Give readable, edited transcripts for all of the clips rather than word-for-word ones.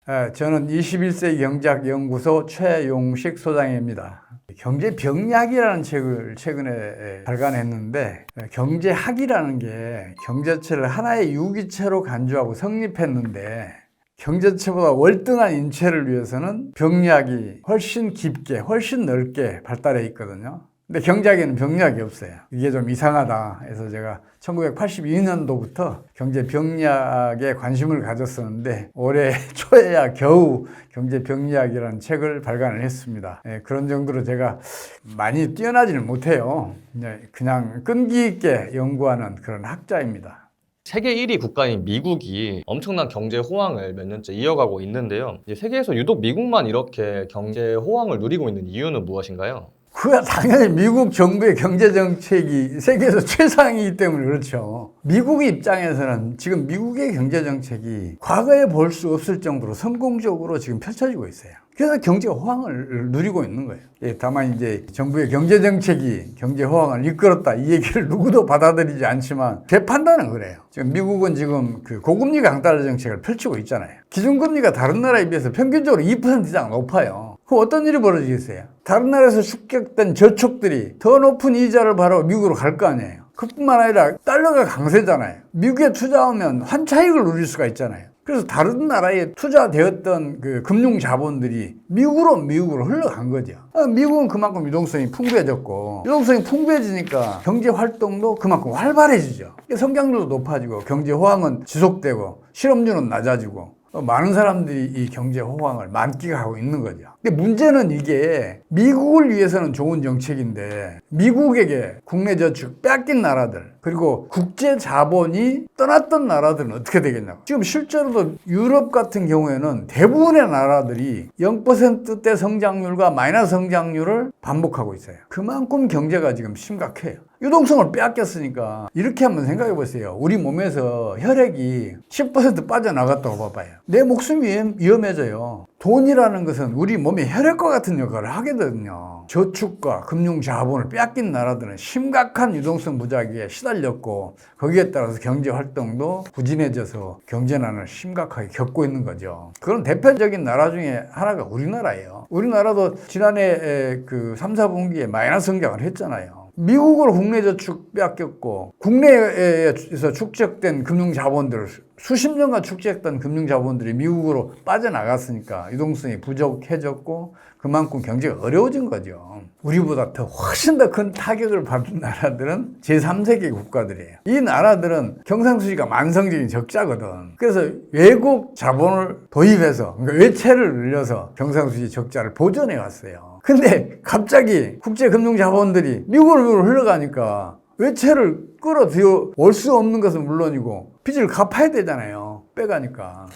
저는 21세기 경제학연구소 최용식 소장입니다. 경제병약이라는 책을 최근에 발간했는데, 경제학이라는 게 경제체를 하나의 유기체로 간주하고 성립했는데, 경제체보다 월등한 인체를 위해서는 병약이 훨씬 깊게, 훨씬 넓게 발달해 있거든요. 근데 경제학에는 병약이 없어요. 이게 좀 이상하다 해서 제가 1982년도부터 경제병리학에 관심을 가졌었는데 올해 초에야 겨우 경제병리학이라는 책을 발간을 했습니다. 그런 정도로 제가 많이 뛰어나지는 못해요. 그냥 끈기 있게 연구하는 그런 학자입니다. 세계 1위 국가인 미국이 엄청난 경제 호황을 몇 년째 이어가고 있는데요. 세계에서 유독 미국만 이렇게 경제 호황을 누리고 있는 이유는 무엇인가요? 그야 당연히 미국 정부의 경제정책이 세계에서 최상이기 때문에 그렇죠. 미국 입장에서는 지금 미국의 경제정책이 과거에 볼 수 없을 정도로 성공적으로 지금 펼쳐지고 있어요. 그래서 경제 호황을 누리고 있는 거예요. 다만 이제 정부의 경제정책이 경제 호황을 이끌었다 이 얘기를 누구도 받아들이지 않지만 제 판단은 그래요. 지금 미국은 지금 그 고금리 강달러 정책을 펼치고 있잖아요. 기준금리가 다른 나라에 비해서 평균적으로 2% 이상 높아요. 그럼 어떤 일이 벌어지겠어요? 다른 나라에서 축적된 저축들이 더 높은 이자를 바라고 미국으로 갈 거 아니에요. 그뿐만 아니라 달러가 강세잖아요. 미국에 투자하면 환차익을 누릴 수가 있잖아요. 그래서 다른 나라에 투자되었던 그 금융 자본들이 미국으로 흘러간 거죠. 미국은 그만큼 유동성이 풍부해졌고, 유동성이 풍부해지니까 경제 활동도 그만큼 활발해지죠. 성장률도 높아지고, 경제 호황은 지속되고, 실업률은 낮아지고, 많은 사람들이 이 경제 호황을 만끽하고 있는 거죠. 근데 문제는 이게 미국을 위해서는 좋은 정책인데 미국에게 국내 저축 뺏긴 나라들 그리고 국제 자본이 떠났던 나라들은 어떻게 되겠냐고. 지금 실제로도 유럽 같은 경우에는 대부분의 나라들이 0%대 성장률과 마이너스 성장률을 반복하고 있어요. 그만큼 경제가 지금 심각해요. 유동성을 빼앗겼으니까 이렇게 한번 생각해 보세요. 우리 몸에서 혈액이 10% 빠져나갔다고 봐봐요. 내 목숨이 위험해져요. 돈이라는 것은 우리 몸의 혈액과 같은 역할을 하거든요. 저축과 금융 자본을 빼앗긴 나라들은 심각한 유동성 부작위에 시달렸고 거기에 따라서 경제 활동도 부진해져서 경제난을 심각하게 겪고 있는 거죠. 그런 대표적인 나라 중에 하나가 우리나라예요. 우리나라도 지난해 그 3, 4분기에 마이너스 성장을 했잖아요. 미국으로 국내 저축 빼앗겼고 국내에서 축적된 금융 자본들 수십 년간 축적된 금융 자본들이 미국으로 빠져나갔으니까 유동성이 부족해졌고 그만큼 경제가 어려워진 거죠. 우리보다 훨씬 더 큰 타격을 받은 나라들은 제3세계 국가들이에요. 이 나라들은 경상수지가 만성적인 적자거든. 그래서 외국 자본을 도입해서 그러니까 외채를 늘려서 경상수지 적자를 보전해 왔어요. 근데 갑자기 국제금융 자본들이 미국으로 흘러가니까 외채를 끌어들여 올 수 없는 것은 물론이고 빚을 갚아야 되잖아요. 빼가니까.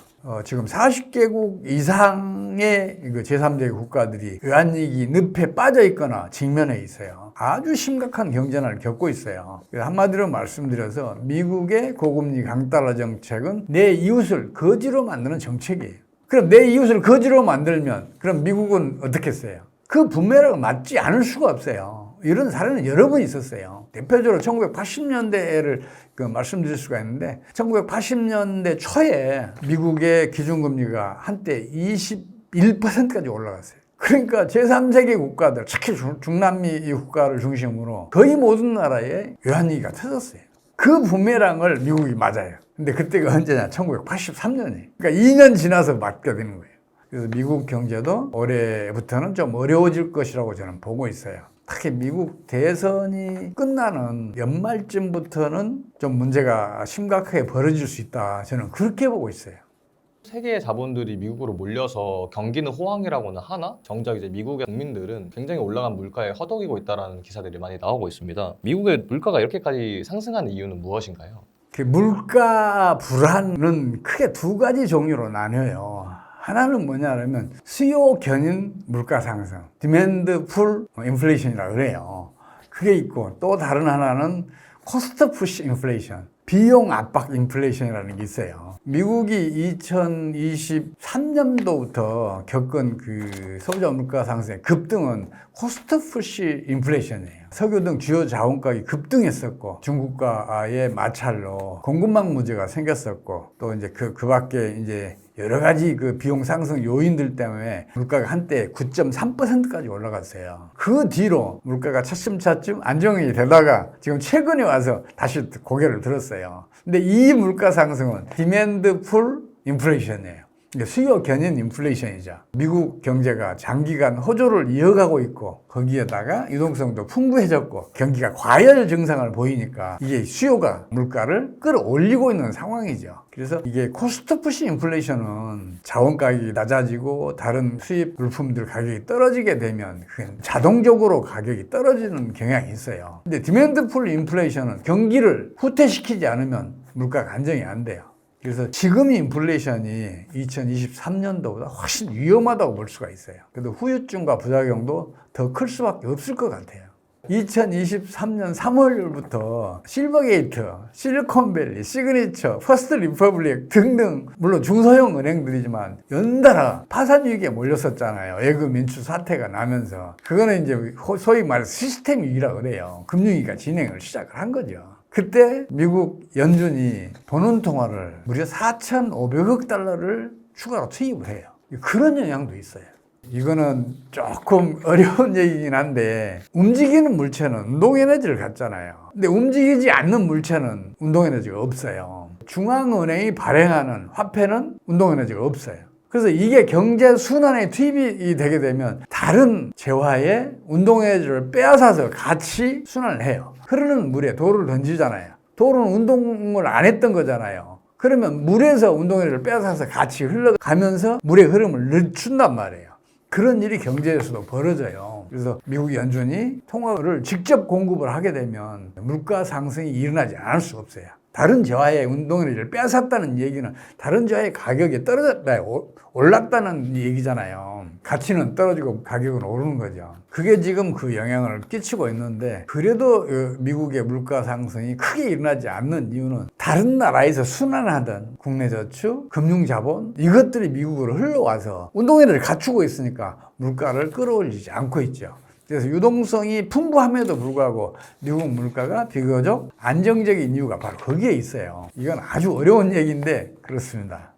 지금 40개국 이상의 제3대 국가들이 외환위기 늪에 빠져 있거나 직면해 있어요. 아주 심각한 경제난을 겪고 있어요. 한마디로 말씀드려서 미국의 고금리 강달러 정책은 내 이웃을 거지로 만드는 정책이에요. 그럼 내 이웃을 거지로 만들면 그럼 미국은 어떻게 했어요? 그 분매력은 맞지 않을 수가 없어요. 이런 사례는 여러 번 있었어요. 대표적으로 1980년대를 말씀드릴 수가 있는데 1980년대 초에 미국의 기준금리가 한때 21%까지 올라갔어요. 그러니까 제3세계 국가들, 특히 중남미 국가를 중심으로 거의 모든 나라에 외환위기가 터졌어요. 그 부메랑을 미국이 맞아요. 근데 그때가 언제냐? 1983년이에요. 그러니까 2년 지나서 맞게 되는 거예요. 그래서 미국 경제도 올해부터는 좀 어려워질 것이라고 저는 보고 있어요. 특히 미국 대선이 끝나는 연말쯤부터는 좀 문제가 심각하게 벌어질 수 있다. 저는 그렇게 보고 있어요. 세계의 자본들이 미국으로 몰려서 경기는 호황이라고는 하나 정작 이제 미국의 국민들은 굉장히 올라간 물가에 허덕이고 있다는 기사들이 많이 나오고 있습니다. 미국의 물가가 이렇게까지 상승하는 이유는 무엇인가요? 물가 불안은 크게 두 가지 종류로 나뉘어요. 하나는 뭐냐면 수요 견인 물가 상승, 디맨드 풀 인플레이션이라고 그래요. 그게 있고 또 다른 하나는 코스트 푸시 인플레이션, 비용 압박 인플레이션이라는 게 있어요. 미국이 2023년도부터 겪은 그 소비자 물가 상승의 급등은 코스트 푸시 인플레이션이에요. 석유 등 주요 자원가격이 급등했었고 중국과의 마찰로 공급망 문제가 생겼었고 또 이제 그 밖에 이제 여러 가지 그 비용 상승 요인들 때문에 물가가 한때 9.3%까지 올라갔어요. 그 뒤로 물가가 차츰차츰 안정이 되다가 지금 최근에 와서 다시 고개를 들었어요. 근데 이 물가 상승은 디맨드 풀 인플레이션이에요. 수요 견인 인플레이션이죠. 미국 경제가 장기간 호조를 이어가고 있고 거기에다가 유동성도 풍부해졌고 경기가 과열 증상을 보이니까 이게 수요가 물가를 끌어올리고 있는 상황이죠. 그래서 이게 코스트 푸시 인플레이션은 자원 가격이 낮아지고 다른 수입 물품들 가격이 떨어지게 되면 그게 자동적으로 가격이 떨어지는 경향이 있어요. 근데 디맨드 풀 인플레이션은 경기를 후퇴시키지 않으면 물가가 안정이 안 돼요. 그래서 지금 인플레이션이 2023년도보다 훨씬 위험하다고 볼 수가 있어요. 그래도 후유증과 부작용도 더 클 수밖에 없을 것 같아요. 2023년 3월부터 실버게이트, 실리콘밸리, 시그니처, 퍼스트 리퍼블릭 등등 물론 중소형 은행들이지만 연달아 파산 위기에 몰렸었잖아요. 예금 인출 사태가 나면서 그거는 이제 소위 말해서 시스템 위기라 그래요. 금융위기가 진행을 시작을 한 거죠. 그때 미국 연준이 돈원 통화를 무려 4,500억 달러를 추가로 투입을 해요. 그런 영향도 있어요. 이거는 조금 어려운 얘기긴 한데 움직이는 물체는 운동에너지를 갖잖아요. 근데 움직이지 않는 물체는 운동에너지가 없어요. 중앙은행이 발행하는 화폐는 운동에너지가 없어요. 그래서 이게 경제 순환에 투입이 되게 되면 다른 재화에 운동에너지를 빼앗아서 같이 순환을 해요. 흐르는 물에 돌을 던지잖아요. 돌은 운동을 안 했던 거잖아요. 그러면 물에서 운동에너지를 빼앗아서 같이 흘러가면서 물의 흐름을 늦춘단 말이에요. 그런 일이 경제에서도 벌어져요. 그래서 미국 연준이 통화를 직접 공급을 하게 되면 물가 상승이 일어나지 않을 수 없어요. 다른 재화의 운동에너지를 빼앗았다는 얘기는 다른 재화의 가격이 떨어졌다, 올랐다는 얘기잖아요. 가치는 떨어지고 가격은 오르는 거죠. 그게 지금 그 영향을 끼치고 있는데 그래도 미국의 물가 상승이 크게 일어나지 않는 이유는 다른 나라에서 순환하던 국내 저축, 금융자본 이것들이 미국으로 흘러와서 운동에너지를 갖추고 있으니까 물가를 끌어올리지 않고 있죠. 그래서 유동성이 풍부함에도 불구하고 미국 물가가 비교적 안정적인 이유가 바로 거기에 있어요. 이건 아주 어려운 얘기인데 그렇습니다.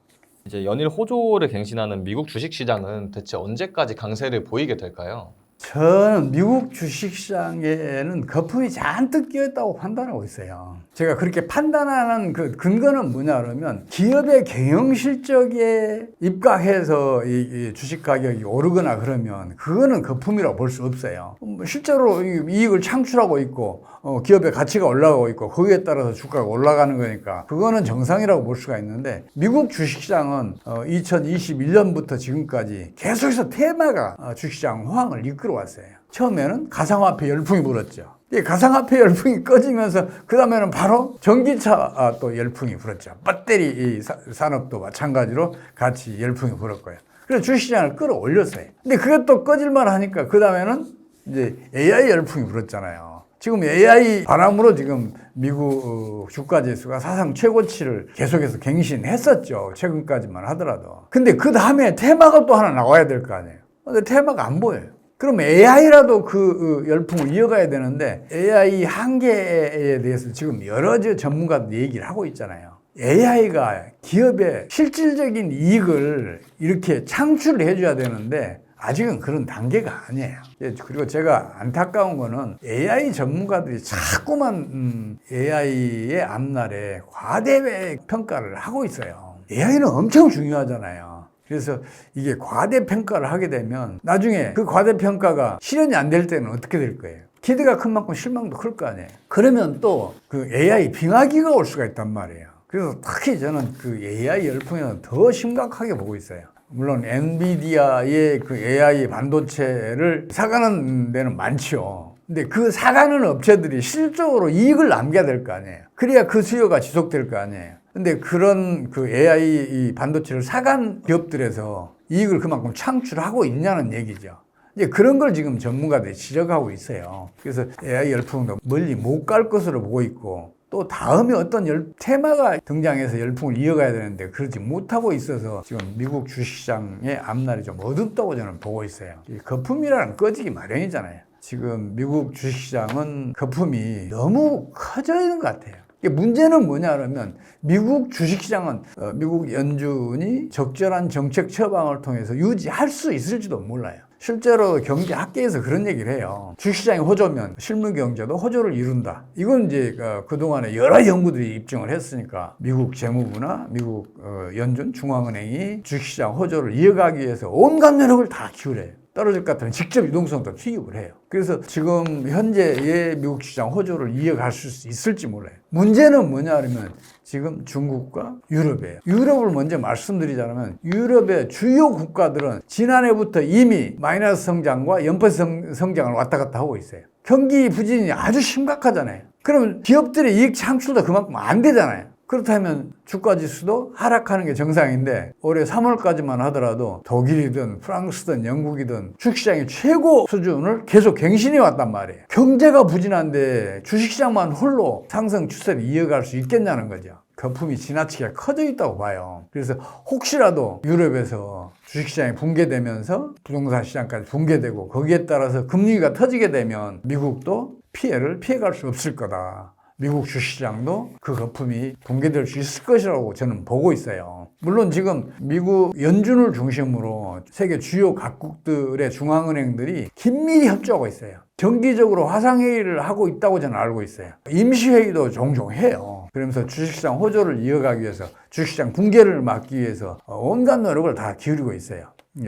이제 연일 호조를 갱신하는 미국 주식시장은 대체 언제까지 강세를 보이게 될까요? 저는 미국 주식시장에는 거품이 잔뜩 끼었다고 판단하고 있어요. 제가 그렇게 판단하는 그 근거는 뭐냐 그러면 기업의 경영 실적에 입각해서 이 주식 가격이 오르거나 그러면 그거는 거품이라고 볼 수 없어요. 실제로 이익을 창출하고 있고 기업의 가치가 올라가고 있고 거기에 따라서 주가가 올라가는 거니까 그거는 정상이라고 볼 수가 있는데 미국 주식시장은 2021년부터 지금까지 계속해서 테마가 주식시장 호황을 이끌어 왔어요. 처음에는 가상화폐 열풍이 불었죠. 이 가상화폐 열풍이 꺼지면서 그 다음에는 바로 전기차 또 열풍이 불었죠. 배터리 산업도 마찬가지로 같이 열풍이 불었고요. 그래서 주식시장을 끌어올렸어요. 근데 그게 또 꺼질만 하니까 그 다음에는 이제 AI 열풍이 불었잖아요. 지금 AI 바람으로 지금 미국 주가 지수가 사상 최고치를 계속해서 갱신했었죠. 최근까지만 하더라도. 근데 그 다음에 테마가 또 하나 나와야 될 거 아니에요. 근데 테마가 안 보여요. 그럼 AI라도 그 열풍을 이어가야 되는데 AI 한계에 대해서 지금 여러 전문가들 얘기를 하고 있잖아요. AI가 기업의 실질적인 이익을 이렇게 창출을 해줘야 되는데 아직은 그런 단계가 아니에요. 그리고 제가 안타까운 거는 AI 전문가들이 자꾸만 AI의 앞날에 과대 평가를 하고 있어요. AI는 엄청 중요하잖아요. 그래서 이게 과대평가를 하게 되면 나중에 그 과대평가가 실현이 안 될 때는 어떻게 될 거예요? 기대가 큰 만큼 실망도 클 거 아니에요. 그러면 또 그 AI 빙하기가 올 수가 있단 말이에요. 그래서 특히 저는 그 AI 열풍에는 더 심각하게 보고 있어요. 물론 엔비디아의 그 AI 반도체를 사가는 데는 많죠. 근데 그 사가는 업체들이 실적으로 이익을 남겨야 될 거 아니에요. 그래야 그 수요가 지속될 거 아니에요. 근데 그런 그 AI 반도체를 사간 기업들에서 이익을 그만큼 창출하고 있냐는 얘기죠. 이제 그런 걸 지금 전문가들이 지적하고 있어요. 그래서 AI 열풍도 멀리 못 갈 것으로 보고 있고 또 다음에 어떤 테마가 등장해서 열풍을 이어가야 되는데 그러지 못하고 있어서 지금 미국 주식시장의 앞날이 좀 어둡다고 저는 보고 있어요. 거품이라는 꺼지기 마련이잖아요. 지금 미국 주식시장은 거품이 너무 커져 있는 것 같아요. 문제는 뭐냐 그러면 미국 주식시장은 미국 연준이 적절한 정책 처방을 통해서 유지할 수 있을지도 몰라요. 실제로 경제학계에서 그런 얘기를 해요. 주식시장이 호조면 실물경제도 호조를 이룬다. 이건 이제 그동안에 여러 연구들이 입증을 했으니까 미국 재무부나 미국 연준 중앙은행이 주식시장 호조를 이어가기 위해서 온갖 노력을 다 기울여요. 떨어질 것 같으면 직접 유동성도 투입을 해요. 그래서 지금 현재의 미국 시장 호조를 이어갈 수 있을지 몰라요. 문제는 뭐냐 하면 지금 중국과 유럽이에요. 유럽을 먼저 말씀드리자면 유럽의 주요 국가들은 지난해부터 이미 마이너스 성장과 연쇄 성장을 왔다 갔다 하고 있어요. 경기 부진이 아주 심각하잖아요. 그러면 기업들의 이익 창출도 그만큼 안 되잖아요. 그렇다면 주가지수도 하락하는 게 정상인데 올해 3월까지만 하더라도 독일이든 프랑스든 영국이든 주식시장의 최고 수준을 계속 갱신해 왔단 말이에요. 경제가 부진한데 주식시장만 홀로 상승 추세를 이어갈 수 있겠냐는 거죠. 거품이 지나치게 커져 있다고 봐요. 그래서 혹시라도 유럽에서 주식시장이 붕괴되면서 부동산 시장까지 붕괴되고 거기에 따라서 금리가 터지게 되면 미국도 피해를 피해갈 수 없을 거다. 미국 주식시장도 그 거품이 붕괴될 수 있을 것이라고 저는 보고 있어요. 물론 지금 미국 연준을 중심으로 세계 주요 각국들의 중앙은행들이 긴밀히 협조하고 있어요. 정기적으로 화상회의를 하고 있다고 저는 알고 있어요. 임시회의도 종종 해요. 그러면서 주식시장 호조를 이어가기 위해서 주식시장 붕괴를 막기 위해서 온갖 노력을 다 기울이고 있어요.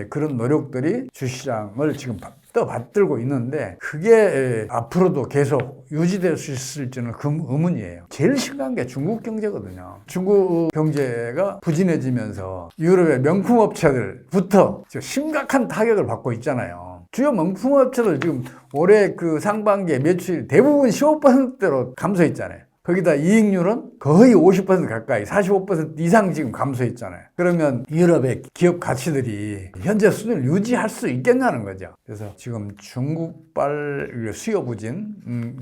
그런 노력들이 주식시장을 지금 받들고 있는데 그게 앞으로도 계속 유지될 수 있을지는 의문이에요. 제일 심각한 게 중국 경제거든요. 중국 경제가 부진해지면서 유럽의 명품 업체들부터 심각한 타격을 받고 있잖아요. 주요 명품 업체들 지금 올해 그 상반기에 매출이 대부분 15%대로 감소했잖아요. 거기다 이익률은 거의 50% 가까이 45% 이상 지금 감소했잖아요. 그러면 유럽의 기업 가치들이 현재 수준을 유지할 수 있겠냐는 거죠. 그래서 지금 중국발 수요 부진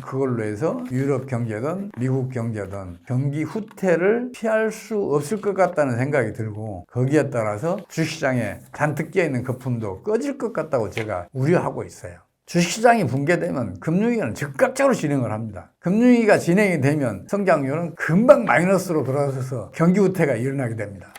그걸로 해서 유럽 경제든 미국 경제든 경기 후퇴를 피할 수 없을 것 같다는 생각이 들고 거기에 따라서 주식시장에 잔뜩 끼어있는 거품도 꺼질 것 같다고 제가 우려하고 있어요. 주식시장이 붕괴되면 금융위기는 즉각적으로 진행을 합니다. 금융위기가 진행이 되면 성장률은 금방 마이너스로 돌아서서 경기 후퇴가 일어나게 됩니다.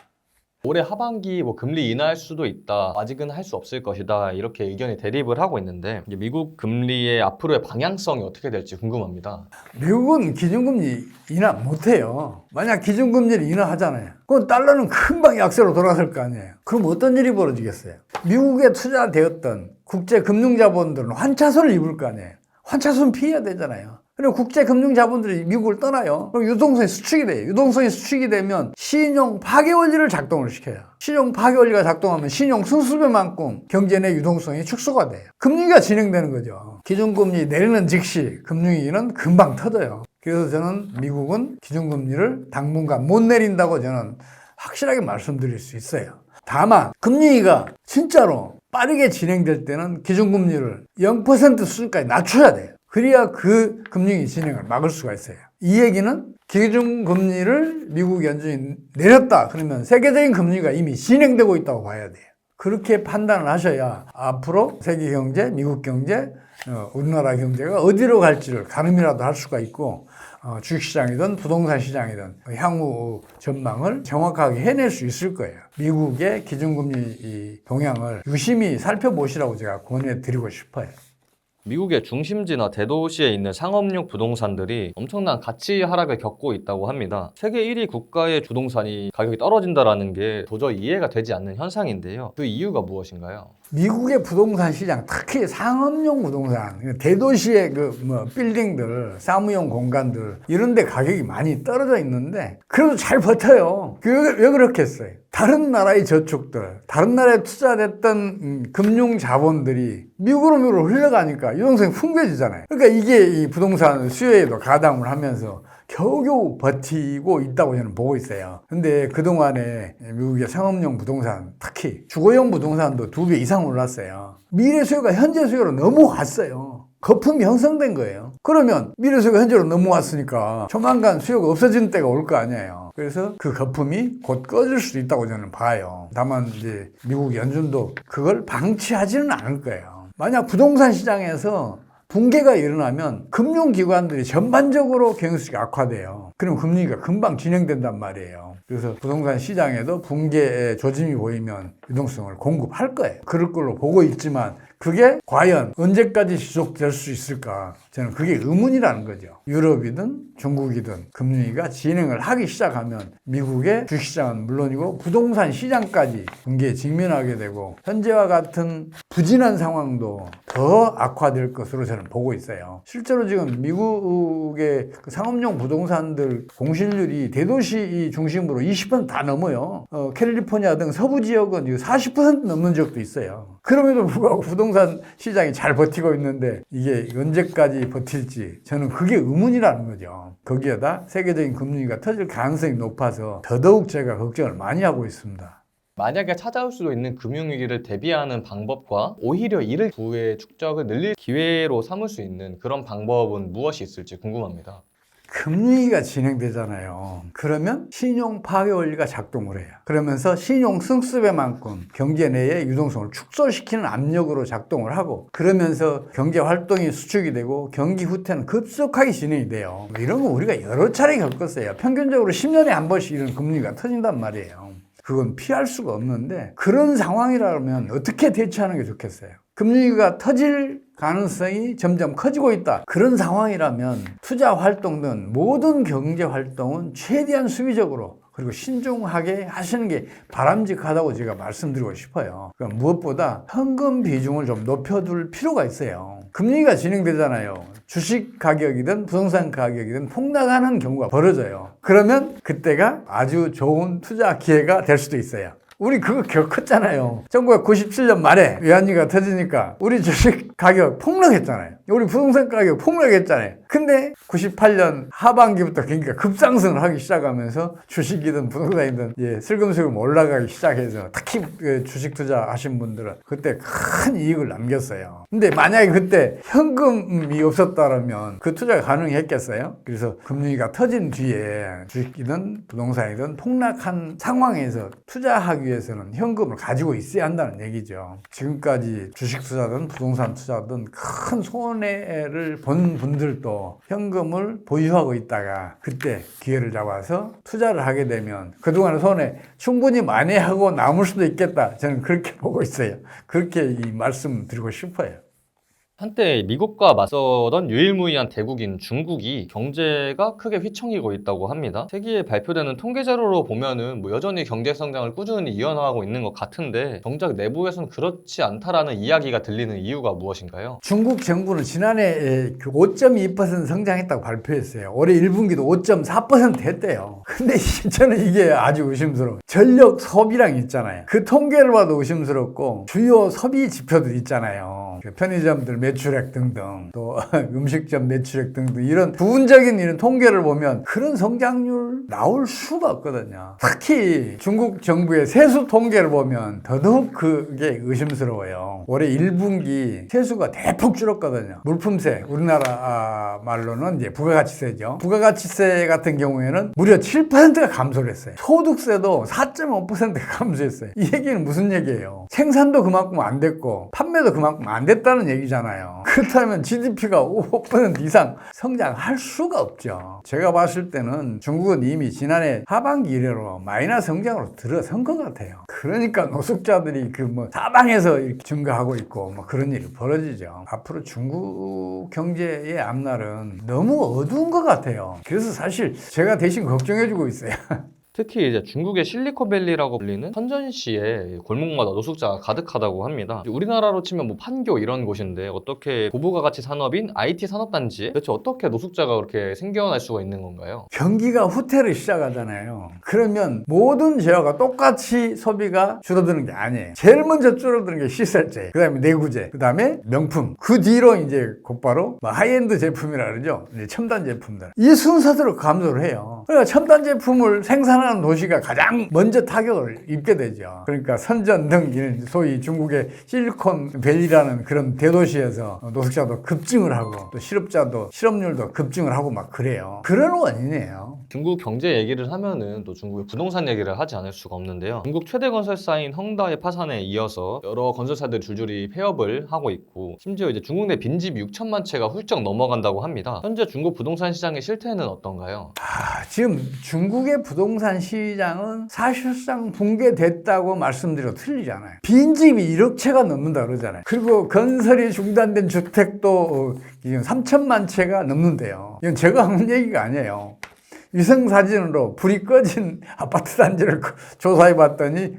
올해 하반기 금리 인하할 수도 있다. 아직은 할 수 없을 것이다. 이렇게 의견이 대립을 하고 있는데 이제 미국 금리의 앞으로의 방향성이 어떻게 될지 궁금합니다. 미국은 기준금리 인하 못해요. 만약 기준금리를 인하하잖아요. 그럼 달러는 금방 약세로 돌아설 거 아니에요. 그럼 어떤 일이 벌어지겠어요? 미국에 투자되었던 국제금융자본들은 환차손을 입을 거 아니에요. 환차손 피해야 되잖아요. 그리고 국제금융자본들이 미국을 떠나요. 그럼 유동성이 수축이 돼요. 유동성이 수축이 되면 신용 파괴 원리를 작동을 시켜요. 신용 파괴 원리가 작동하면 신용 순수배만큼 경제 내 유동성이 축소가 돼요. 금리가 진행되는 거죠. 기준금리 내리는 즉시 금융위기는 금방 터져요. 그래서 저는 미국은 기준금리를 당분간 못 내린다고 저는 확실하게 말씀드릴 수 있어요. 다만 금리가 진짜로 빠르게 진행될 때는 기준금리를 0% 수준까지 낮춰야 돼요. 그래야 그 금융위 진행을 막을 수가 있어요. 이 얘기는 기준금리를 미국 연준이 내렸다 그러면 세계적인 금리가 이미 진행되고 있다고 봐야 돼요. 그렇게 판단을 하셔야 앞으로 세계 경제, 미국 경제, 우리나라 경제가 어디로 갈지를 가늠이라도 할 수가 있고 주식시장이든 부동산 시장이든 향후 전망을 정확하게 해낼 수 있을 거예요. 미국의 기준금리 동향을 유심히 살펴보시라고 제가 권해드리고 싶어요. 미국의 중심지나 대도시에 있는 상업용 부동산들이 엄청난 가치 하락을 겪고 있다고 합니다. 세계 1위 국가의 부동산이 가격이 떨어진다는 게 도저히 이해가 되지 않는 현상인데요. 그 이유가 무엇인가요? 미국의 부동산 시장, 특히 상업용 부동산, 대도시의 빌딩들, 사무용 공간들 이런 데 가격이 많이 떨어져 있는데 그래도 잘 버텨요. 왜 그렇겠어요? 다른 나라의 저축들, 다른 나라에 투자됐던 금융 자본들이 미국으로 흘러가니까 유동성이 풍부해지잖아요. 그러니까 이게 이 부동산 수요에도 가담을 하면서 겨우겨우 버티고 있다고 저는 보고 있어요. 근데 그동안에 미국의 상업용 부동산, 특히 주거용 부동산도 2배 이상 올랐어요. 미래 수요가 현재 수요로 넘어왔어요. 거품이 형성된 거예요. 그러면 미래 수요가 현재로 넘어왔으니까 조만간 수요가 없어지는 때가 올 거 아니에요. 그래서 그 거품이 곧 꺼질 수도 있다고 저는 봐요. 다만 이제 미국 연준도 그걸 방치하지는 않을 거예요. 만약 부동산 시장에서 붕괴가 일어나면 금융기관들이 전반적으로 경영수익이 악화돼요. 그럼 금리가 금방 진행된단 말이에요. 그래서 부동산 시장에도 붕괴의 조짐이 보이면 유동성을 공급할 거예요. 그럴 걸로 보고 있지만 그게 과연 언제까지 지속될 수 있을까? 저는 그게 의문이라는 거죠. 유럽이든 중국이든 금리가 진행을 하기 시작하면 미국의 주식시장은 물론이고 부동산 시장까지 붕괴에 직면하게 되고 현재와 같은 부진한 상황도 더 악화될 것으로 저는 보고 있어요. 실제로 지금 미국의 상업용 부동산들 공실률이 대도시 중심으로 20%다 넘어요. 캘리포니아 등 서부 지역은 40% 넘는 지역도 있어요. 그럼에도 불구하고 부동산 시장이 잘 버티고 있는데 이게 언제까지 버틸지 저는 그게 의문이라는 거죠. 거기에다 세계적인 금융위기가 터질 가능성이 높아서 더더욱 제가 걱정을 많이 하고 있습니다. 만약에 찾아올 수도 있는 금융위기를 대비하는 방법과 오히려 이를 부의 축적을 늘릴 기회로 삼을 수 있는 그런 방법은 무엇이 있을지 궁금합니다. 금리가 진행되잖아요. 그러면 신용 파괴 원리가 작동을 해요. 그러면서 신용 승수배만큼 경제 내에 유동성을 축소시키는 압력으로 작동을 하고 그러면서 경제 활동이 수축이 되고 경기 후퇴는 급속하게 진행이 돼요. 이런 거 우리가 여러 차례 겪었어요. 평균적으로 10년에 한 번씩 이런 금리가 터진단 말이에요. 그건 피할 수가 없는데 그런 상황이라면 어떻게 대처하는 게 좋겠어요? 금리가 터질 가능성이 점점 커지고 있다. 그런 상황이라면 투자 활동 등 모든 경제 활동은 최대한 수비적으로 그리고 신중하게 하시는 게 바람직하다고 제가 말씀드리고 싶어요. 그러니까 무엇보다 현금 비중을 좀 높여둘 필요가 있어요. 금리가 진행되잖아요. 주식 가격이든 부동산 가격이든 폭락하는 경우가 벌어져요. 그러면 그때가 아주 좋은 투자 기회가 될 수도 있어요. 우리 그거 겪었잖아요. 1997년 말에 외환위기가 터지니까 우리 주식 가격 폭락했잖아요. 우리 부동산 가격 폭락했잖아요. 근데 98년 하반기부터 경기가 급상승을 하기 시작하면서 주식이든 부동산이든 슬금슬금 올라가기 시작해서 특히 주식 투자하신 분들은 그때 큰 이익을 남겼어요. 근데 만약에 그때 현금이 없었다면 그 투자가 가능했겠어요? 그래서 금리가 터진 뒤에 주식이든 부동산이든 폭락한 상황에서 투자하기 위해서는 현금을 가지고 있어야 한다는 얘기죠. 지금까지 주식 투자든 부동산 투자든 큰 손해를 본 분들도 현금을 보유하고 있다가 그때 기회를 잡아서 투자를 하게 되면 그동안의 손해 충분히 만회하고 남을 수도 있겠다. 저는 그렇게 보고 있어요. 그렇게 이 말씀 드리고 싶어요. 한때 미국과 맞서던 유일무이한 대국인 중국이 경제가 크게 휘청이고 있다고 합니다. 세계에 발표되는 통계 자료로 보면은 여전히 경제 성장을 꾸준히 이어나가고 있는 것 같은데 정작 내부에서는 그렇지 않다라는 이야기가 들리는 이유가 무엇인가요? 중국 정부는 지난해 5.2% 성장했다고 발표했어요. 올해 1분기도 5.4% 했대요. 근데 저는 이게 아주 의심스러워요. 전력 소비량 있잖아요. 그 통계를 봐도 의심스럽고 주요 소비 지표들 있잖아요. 편의점들 매출액 등등 또 음식점 매출액 등등 이런 부분적인 이런 통계를 보면 그런 성장률 나올 수가 없거든요. 특히 중국 정부의 세수 통계를 보면 더더욱 그게 의심스러워요. 올해 1분기 세수가 대폭 줄었거든요. 물품세, 우리나라 말로는 이제 부가가치세죠. 부가가치세 같은 경우에는 무려 7%가 감소를 했어요. 소득세도 4.5%가 감소했어요. 이 얘기는 무슨 얘기예요? 생산도 그만큼 안 됐고 판매도 그만큼 안 됐다는 얘기잖아요. 그렇다면 GDP가 5% 이상 성장할 수가 없죠. 제가 봤을 때는 중국은 이미 지난해 하반기 이래로 마이너스 성장으로 들어선 것 같아요. 그러니까 노숙자들이 사방에서 이렇게 증가하고 있고 그런 일이 벌어지죠. 앞으로 중국 경제의 앞날은 너무 어두운 것 같아요. 그래서 사실 제가 대신 걱정해주고 있어요. 특히 이제 중국의 실리콘밸리라고 불리는 선전시에 골목마다 노숙자가 가득하다고 합니다. 우리나라로 치면 판교 이런 곳인데 어떻게 고부가가치 산업인 IT 산업단지에 대체 어떻게 노숙자가 그렇게 생겨날 수가 있는 건가요? 경기가 후퇴를 시작하잖아요. 그러면 모든 재화가 똑같이 소비가 줄어드는 게 아니에요. 제일 먼저 줄어드는 게 시설재, 그 다음에 내구재, 그 다음에 명품. 그 뒤로 이제 곧바로 하이엔드 제품이라 그러죠. 첨단 제품들. 이 순서대로 감소를 해요. 그러니까 첨단 제품을 생산하는 부동산하는 도시가 가장 먼저 타격을 입게 되죠. 그러니까 선전 등 소위 중국의 실리콘밸리라는 그런 대도시에서 노숙자도 급증을 하고 또 실업자도 실업률도 급증을 하고 막 그래요. 그런 원인이에요. 중국 경제 얘기를 하면은 또 중국의 부동산 얘기를 하지 않을 수가 없는데요. 중국 최대 건설사인 헝다의 파산에 이어서 여러 건설사들이 줄줄이 폐업을 하고 있고, 심지어 이제 중국 내 빈집이 6천만 채가 훌쩍 넘어간다고 합니다. 현재 중국 부동산 시장의 실태는 어떤가요? 지금 중국의 부동산 시장은 사실상 붕괴됐다고 말씀드려도 틀리잖아요. 빈집이 1억 채가 넘는다 그러잖아요. 그리고 건설이 중단된 주택도 지금 3천만 채가 넘는데요. 이건 제가 하는 얘기가 아니에요. 위성사진으로 불이 꺼진 아파트 단지를 조사해 봤더니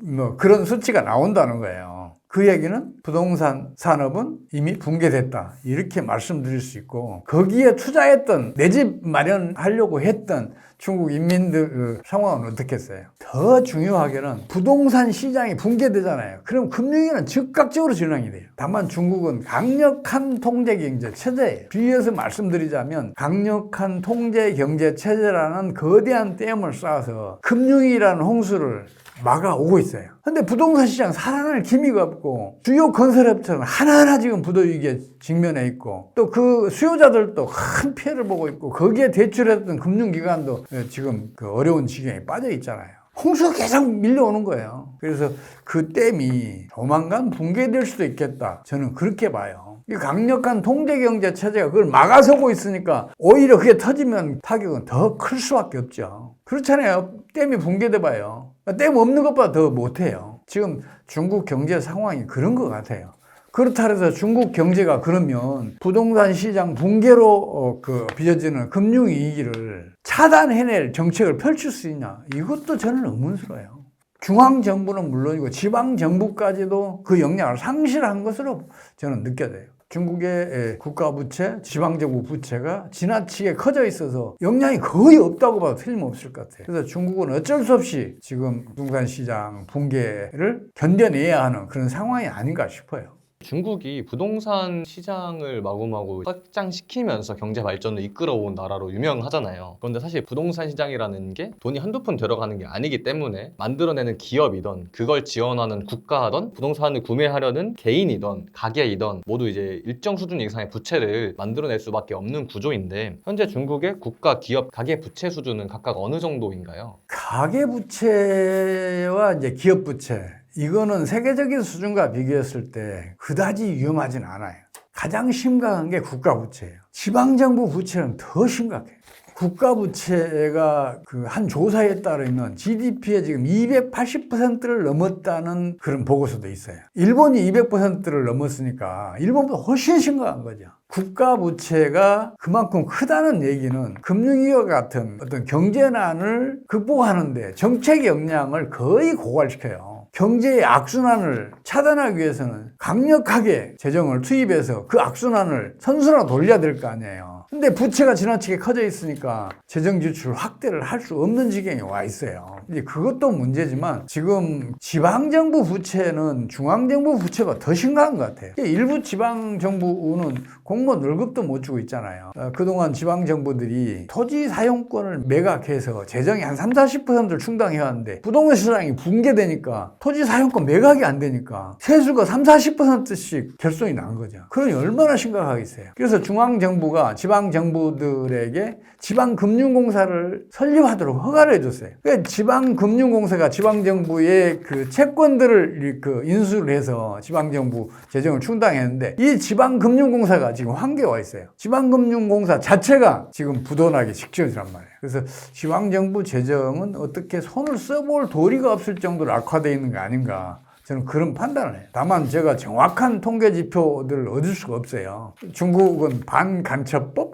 뭐 그런 수치가 나온다는 거예요. 그 얘기는 부동산 산업은 이미 붕괴됐다, 이렇게 말씀드릴 수 있고, 거기에 투자했던 내 집 마련하려고 했던 중국 인민들 상황은 어떻겠어요? 더 중요하게는 부동산 시장이 붕괴되잖아요. 그럼 금융위는 즉각적으로 진행이 돼요. 다만 중국은 강력한 통제경제 체제예요. 비유해서 말씀드리자면 강력한 통제경제 체제라는 거대한 댐을 쌓아서 금융위라는 홍수를 막아오고 있어요. 근데 부동산 시장 살아날 기미가 없고, 주요 건설업체는 하나하나 지금 부도위기에 직면해 있고, 또 그 수요자들도 큰 피해를 보고 있고, 거기에 대출했던 금융기관도 지금 그 어려운 지경에 빠져 있잖아요. 홍수가 계속 밀려오는 거예요. 그래서 그 댐이 조만간 붕괴될 수도 있겠다, 저는 그렇게 봐요. 이 강력한 통제경제 체제가 그걸 막아서고 있으니까 오히려 그게 터지면 타격은 더 클 수밖에 없죠. 그렇잖아요. 댐이 붕괴돼 봐요. 댐 없는 것보다 더 못해요. 지금 중국 경제 상황이 그런 것 같아요. 그렇다 해서 중국 경제가 그러면 부동산 시장 붕괴로 빚어지는 금융위기를 차단해낼 정책을 펼칠 수 있냐? 이것도 저는 의문스러워요. 중앙정부는 물론이고 지방정부까지도 그 역량을 상실한 것으로 저는 느껴져요. 중국의 국가부채, 지방정부 부채가 지나치게 커져 있어서 역량이 거의 없다고 봐도 틀림없을 것 같아요. 그래서 중국은 어쩔 수 없이 지금 부동산 시장 붕괴를 견뎌내야 하는 그런 상황이 아닌가 싶어요. 중국이 부동산 시장을 마구마구 확장시키면서 경제 발전을 이끌어온 나라로 유명하잖아요. 그런데 사실 부동산 시장이라는 게 돈이 한두 푼 들어가는 게 아니기 때문에 만들어내는 기업이던 그걸 지원하는 국가든 부동산을 구매하려는 개인이든 가게이든 모두 이제 일정 수준 이상의 부채를 만들어낼 수밖에 없는 구조인데, 현재 중국의 국가, 기업, 가계 부채 수준은 각각 어느 정도인가요? 가계 부채와 이제 기업 부채, 이거는 세계적인 수준과 비교했을 때 그다지 위험하진 않아요. 가장 심각한 게 국가 부채예요. 지방정부 부채는 더 심각해요. 국가 부채가 그 한 조사에 따르면 GDP의 지금 280%를 넘었다는 그런 보고서도 있어요. 일본이 200%를 넘었으니까 일본보다 훨씬 심각한 거죠. 국가 부채가 그만큼 크다는 얘기는 금융위기와 같은 어떤 경제난을 극복하는데 정책 역량을 거의 고갈시켜요. 경제의 악순환을 차단하기 위해서는 강력하게 재정을 투입해서 그 악순환을 선순환으로 돌려야 될 거 아니에요. 근데 부채가 지나치게 커져 있으니까 재정 지출 확대를 할 수 없는 지경에 와 있어요. 이제 그것도 문제지만 지금 지방정부 부채는 중앙정부 부채가 더 심각한 것 같아요. 일부 지방정부는 공무원 월급도 못 주고 있잖아요. 그동안 지방정부들이 토지 사용권을 매각해서 재정이 한 30-40%를 충당해왔는데 부동산 시장이 붕괴되니까 토지 사용권 매각이 안 되니까 세수가 30-40%씩 결손이 난 거죠. 그러니 얼마나 심각하겠어요. 그래서 중앙정부가 지방정부들에게 지방금융공사를 설립하도록 허가를 해줬어요. 그러니까 지방금융공사가 지방정부의 그 채권들을 인수를 해서 지방정부 재정을 충당했는데, 이 지방금융공사가 지금 한계에 와 있어요. 지방금융공사 자체가 지금 부도나기 직전이란 말이에요. 그래서 지방정부 재정은 어떻게 손을 써볼 도리가 없을 정도로 악화되어 있는 거 아닌가, 저는 그런 판단을 해요. 다만 제가 정확한 통계 지표들을 얻을 수가 없어요. 중국은 반간첩법?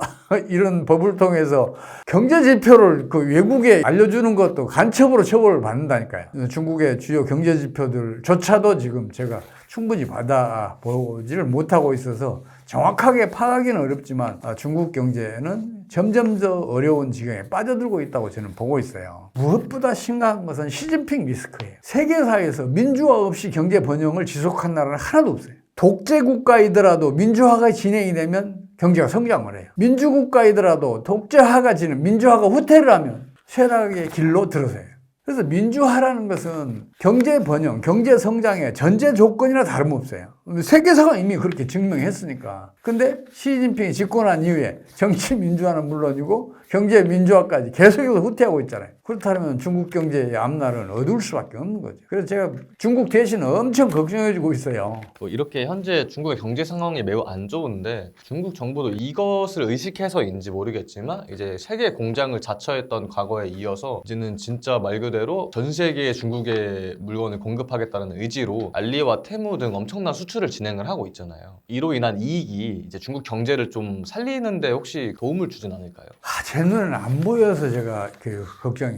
이런 법을 통해서 경제 지표를 그 외국에 알려주는 것도 간첩으로 처벌을 받는다니까요. 중국의 주요 경제 지표들조차도 지금 제가 충분히 받아보지를 못하고 있어서 정확하게 파악하기는 어렵지만 중국 경제는 점점 더 어려운 지경에 빠져들고 있다고 저는 보고 있어요. 무엇보다 심각한 것은 시진핑 리스크예요. 세계사에서 민주화 없이 경제 번영을 지속한 나라는 하나도 없어요. 독재 국가이더라도 민주화가 진행이 되면 경제가 성장을 해요. 민주국가이더라도 독재화가 민주화가 후퇴를 하면 쇠락의 길로 들어서요. 그래서 민주화라는 것은 경제 번영, 경제 성장의 전제 조건이나 다름없어요. 세계사가 이미 그렇게 증명했으니까. 근데 시진핑이 집권한 이후에 정치 민주화는 물론이고 경제 민주화까지 계속해서 후퇴하고 있잖아요. 그렇다면 중국 경제의 앞날은 어두울 수밖에 없는 거죠. 그래서 제가 중국 대신 엄청 걱정해주고 있어요. 이렇게 현재 중국의 경제 상황이 매우 안 좋은데 중국 정부도 이것을 의식해서인지 모르겠지만 이제 세계 공장을 자처했던 과거에 이어서 이제는 진짜 말 그대로 전 세계에 중국의 물건을 공급하겠다는 의지로 알리와 테무 등 엄청난 수출을 진행을 하고 있잖아요. 이로 인한 이익이 이제 중국 경제를 좀 살리는데 혹시 도움을 주진 않을까요? 제 눈에는 안 보여서 제가 걱정해요.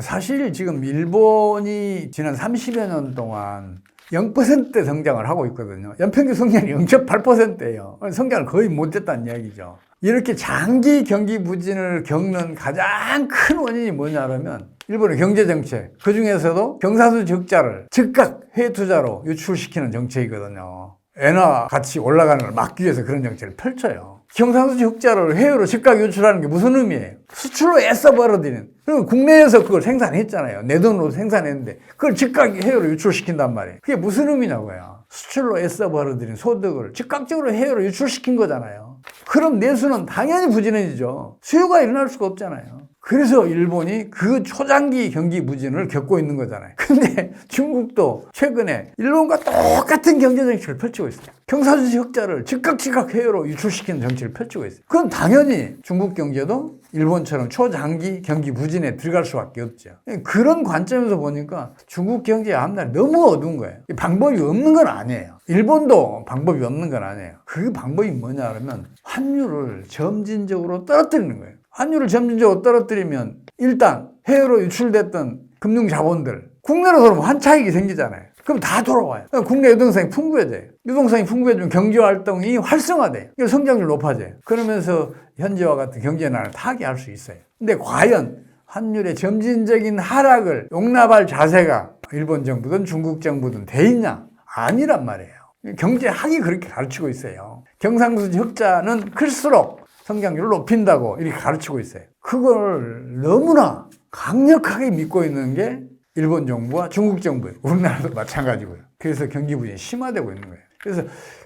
사실 지금 일본이 지난 30여 년 동안 0% 성장을 하고 있거든요. 연평균 성장이 0.8%예요. 성장을 거의 못했다는 이야기죠. 이렇게 장기 경기 부진을 겪는 가장 큰 원인이 뭐냐면 일본의 경제 정책, 그 중에서도 경상수 적자를 즉각 해외 투자로 유출시키는 정책이거든요. 엔화 가치 올라가는 걸 막기 위해서 그런 정책을 펼쳐요. 경상수 적자를 해외로 즉각 유출하는 게 무슨 의미예요? 수출로 애써 벌어들이는. 그리고 국내에서 그걸 생산했잖아요. 내 돈으로 생산했는데 그걸 즉각 해외로 유출시킨단 말이에요. 그게 무슨 의미냐고요. 수출로 애써 벌어들인 소득을 즉각적으로 해외로 유출시킨 거잖아요. 그럼 내수는 당연히 부진해지죠. 수요가 일어날 수가 없잖아요. 그래서 일본이 그 초장기 경기 부진을 겪고 있는 거잖아요. 근데 중국도 최근에 일본과 똑같은 경제 정책을 펼치고 있어요. 경상수 적자를 즉각 해외로 유출시키는 정책을 펼치고 있어요. 그럼 당연히 중국 경제도 일본처럼 초장기 경기 부진에 들어갈 수밖에 없죠. 그런 관점에서 보니까 중국 경제의 앞날이 너무 어두운 거예요. 방법이 없는 건 아니에요. 일본도 방법이 없는 건 아니에요. 그 방법이 뭐냐 하면 환율을 점진적으로 떨어뜨리는 거예요. 환율을 점진적으로 떨어뜨리면 일단 해외로 유출됐던 금융 자본들 국내로 들어오면 환차익이 생기잖아요. 그럼 다 돌아와요. 국내 유동성이 풍부해져요. 유동성이 풍부해지면 경제활동이 활성화돼요. 성장률 높아져요. 그러면서 현재와 같은 경제난을 타개할 수 있어요. 근데 과연 환율의 점진적인 하락을 용납할 자세가 일본 정부든 중국 정부든 돼 있냐? 아니란 말이에요. 경제학이 그렇게 가르치고 있어요. 경상수 적자는 클수록 성장률을 높인다고 이렇게 가르치고 있어요. 그걸 너무나 강력하게 믿고 있는 게 일본 정부와 중국 정부예요. 우리나라도 마찬가지고요. 그래서 경기 부진이 심화되고 있는 거예요. 그래서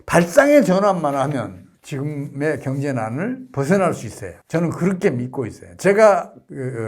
발상의 전환만 하면 지금의 경제난을 벗어날 수 있어요. 저는 그렇게 믿고 있어요. 제가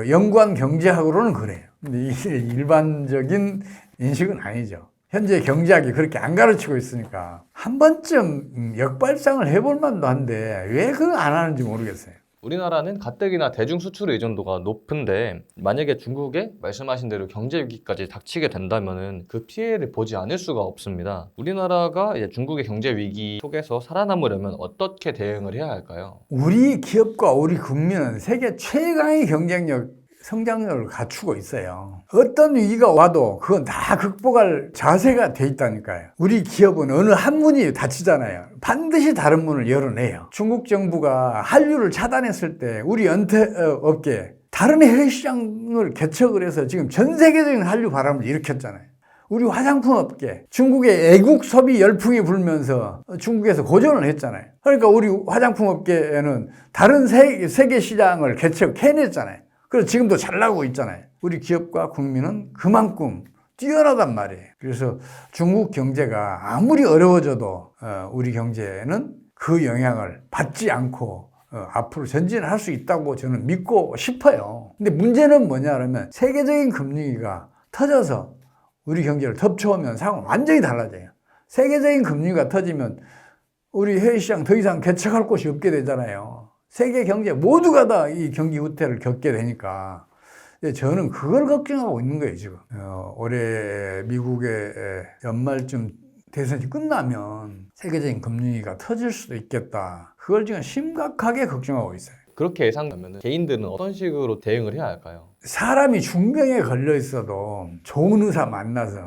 연구한 경제학으로는 그래요. 근데 이게 일반적인 인식은 아니죠. 현재 경제학이 그렇게 안 가르치고 있으니까 한 번쯤 역발상을 해볼 만도 한데 왜 그거 안 하는지 모르겠어요. 우리나라는 가뜩이나 대중 수출 의존도가 높은데 만약에 중국에 말씀하신 대로 경제 위기까지 닥치게 된다면은 그 피해를 보지 않을 수가 없습니다. 우리나라가 이제 중국의 경제 위기 속에서 살아남으려면 어떻게 대응을 해야 할까요? 우리 기업과 우리 국민은 세계 최강의 경쟁력 성장력을 갖추고 있어요. 어떤 위기가 와도 그건 다 극복할 자세가 돼 있다니까요. 우리 기업은 어느 한 문이 닫히잖아요. 반드시 다른 문을 열어내요. 중국 정부가 한류를 차단했을 때 우리 연태업계 다른 해외 시장을 개척을 해서 지금 전 세계적인 한류 바람을 일으켰잖아요. 우리 화장품 업계, 중국의 애국 소비 열풍이 불면서 중국에서 고전을 했잖아요. 그러니까 우리 화장품 업계에는 다른 세계 시장을 개척해냈잖아요. 그래서 지금도 잘 나가고 있잖아요. 우리 기업과 국민은 그만큼 뛰어나단 말이에요. 그래서 중국 경제가 아무리 어려워져도 우리 경제는 그 영향을 받지 않고 앞으로 전진할 수 있다고 저는 믿고 싶어요. 근데 문제는 뭐냐 하면 세계적인 금융위기가 터져서 우리 경제를 덮쳐오면 상황은 완전히 달라져요. 세계적인 금융위기가 터지면 우리 해외시장 더 이상 개척할 곳이 없게 되잖아요. 세계 경제 모두가 다 이 경기 후퇴를 겪게 되니까 저는 그걸 걱정하고 있는 거예요 지금. 올해 미국의 연말쯤 대선이 끝나면 세계적인 금융위기가 터질 수도 있겠다. 그걸 지금 심각하게 걱정하고 있어요. 그렇게 예상되면 개인들은 어떤 식으로 대응을 해야 할까요? 사람이 중병에 걸려 있어도 좋은 의사 만나서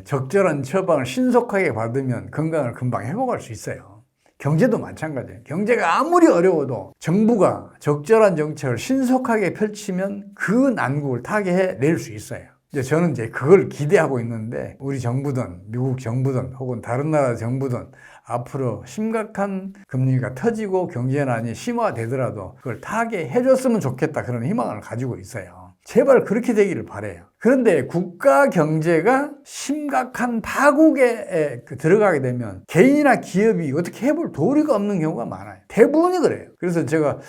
적절한 처방을 신속하게 받으면 건강을 금방 회복할 수 있어요. 경제도 마찬가지예요. 경제가 아무리 어려워도 정부가 적절한 정책을 신속하게 펼치면 그 난국을 타개해낼 수 있어요. 저는 이제 그걸 기대하고 있는데 우리 정부든 미국 정부든 혹은 다른 나라 정부든 앞으로 심각한 금리가 터지고 경제난이 심화되더라도 그걸 타개해줬으면 좋겠다 그런 희망을 가지고 있어요. 제발 그렇게 되기를 바라요. 그런데 국가 경제가 심각한 파국에 들어가게 되면 개인이나 기업이 어떻게 해볼 도리가 없는 경우가 많아요. 대부분이 그래요. 그래서 제가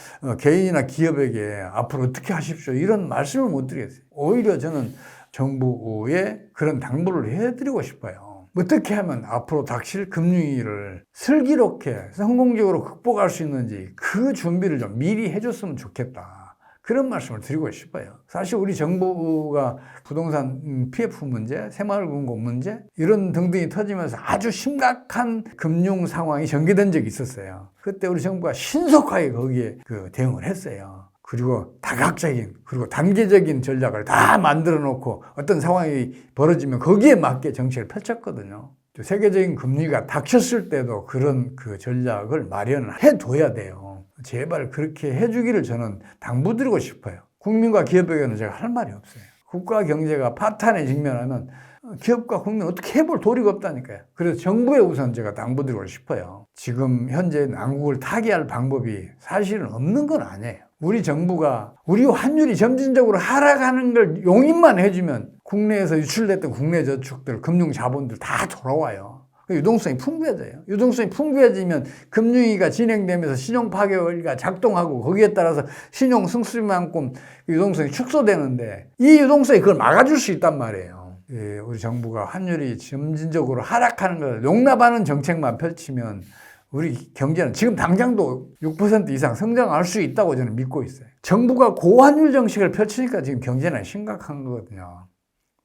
개인이나 기업에게 앞으로 어떻게 하십시오 이런 말씀을 못 드리겠어요. 오히려 저는 정부에 그런 당부를 해드리고 싶어요. 어떻게 하면 앞으로 닥칠 금융위기를 슬기롭게 성공적으로 극복할 수 있는지 그 준비를 좀 미리 해줬으면 좋겠다. 그런 말씀을 드리고 싶어요. 사실 우리 정부가 부동산 PF 문제, 새마을금고 문제 이런 등등이 터지면서 아주 심각한 금융 상황이 전개된 적이 있었어요. 그때 우리 정부가 신속하게 거기에 대응을 했어요. 그리고 다각적인 그리고 단계적인 전략을 다 만들어 놓고 어떤 상황이 벌어지면 거기에 맞게 정책을 펼쳤거든요. 세계적인 금리가 닥쳤을 때도 그런 전략을 마련해 둬야 돼요. 제발 그렇게 해주기를 저는 당부드리고 싶어요. 국민과 기업에게는 제가 할 말이 없어요. 국가 경제가 파탄에 직면하면 기업과 국민 어떻게 해볼 도리가 없다니까요. 그래서 정부에 우선 제가 당부드리고 싶어요. 지금 현재 난국을 타개할 방법이 사실은 없는 건 아니에요. 우리 정부가 우리 환율이 점진적으로 하락하는 걸 용인만 해주면 국내에서 유출됐던 국내 저축들, 금융 자본들 다 돌아와요. 유동성이 풍부해져요. 유동성이 풍부해지면 금융위기가 진행되면서 신용 파괴가 작동하고 거기에 따라서 신용 승수만큼 유동성이 축소되는데 이 유동성이 그걸 막아줄 수 있단 말이에요. 우리 정부가 환율이 점진적으로 하락하는 걸 용납하는 정책만 펼치면 우리 경제는 지금 당장도 6% 이상 성장할 수 있다고 저는 믿고 있어요. 정부가 고환율 정책을 펼치니까 지금 경제는 심각한 거거든요.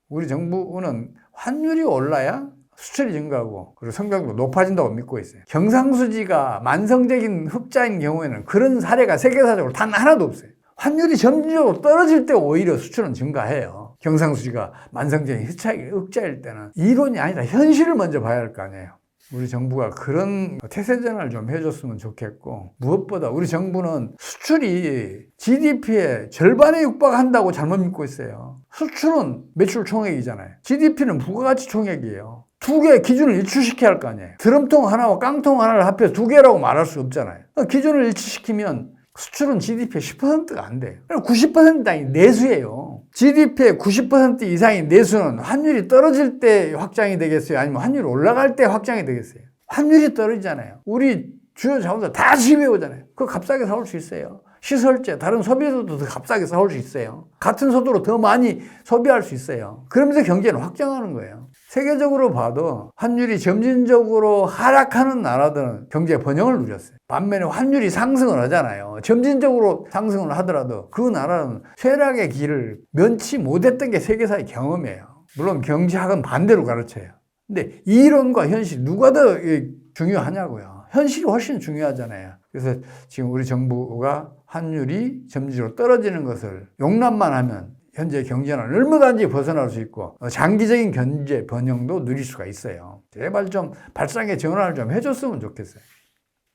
우리 정부는 환율이 올라야 수출이 증가하고 그리고 성장도 높아진다고 믿고 있어요. 경상수지가 만성적인 흑자인 경우에는 그런 사례가 세계사적으로 단 하나도 없어요. 환율이 점진적으로 떨어질 때 오히려 수출은 증가해요. 경상수지가 만성적인 흑자일 때는 이론이 아니라 현실을 먼저 봐야 할 거 아니에요. 우리 정부가 그런 태세전환을 좀 해줬으면 좋겠고 무엇보다 우리 정부는 수출이 GDP의 절반에 육박한다고 잘못 믿고 있어요. 수출은 매출 총액이잖아요. GDP는 부가가치 총액이에요. 두 개의 기준을 일치시켜야 할 거 아니에요. 드럼통 하나와 깡통 하나를 합해서 두 개라고 말할 수 없잖아요. 기준을 일치시키면 수출은 GDP의 10%가 안 돼요. 90%이 내수예요. GDP의 90% 이상이 내수는 환율이 떨어질 때 확장이 되겠어요? 아니면 환율이 올라갈 때 확장이 되겠어요? 환율이 떨어지잖아요. 우리 주요 자원들 다 수입해 오잖아요. 그거 값싸게 사올 수 있어요. 시설재, 다른 소비자들도 더 값싸게 사올 수 있어요. 같은 속도로 더 많이 소비할 수 있어요. 그러면서 경제는 확장하는 거예요. 세계적으로 봐도 환율이 점진적으로 하락하는 나라들은 경제 번영을 누렸어요. 반면에 환율이 상승을 하잖아요. 점진적으로 상승을 하더라도 그 나라는 쇠락의 길을 면치 못했던 게 세계사의 경험이에요. 물론 경제학은 반대로 가르쳐요. 근데 이론과 현실 누가 더 중요하냐고요. 현실이 훨씬 중요하잖아요. 그래서 지금 우리 정부가 환율이 점진적으로 떨어지는 것을 용납만 하면 현재 경제는 얼마든지 벗어날 수 있고 장기적인 경제 번영도 누릴 수가 있어요. 제발 좀 발상의 전환을 좀 해줬으면 좋겠어요.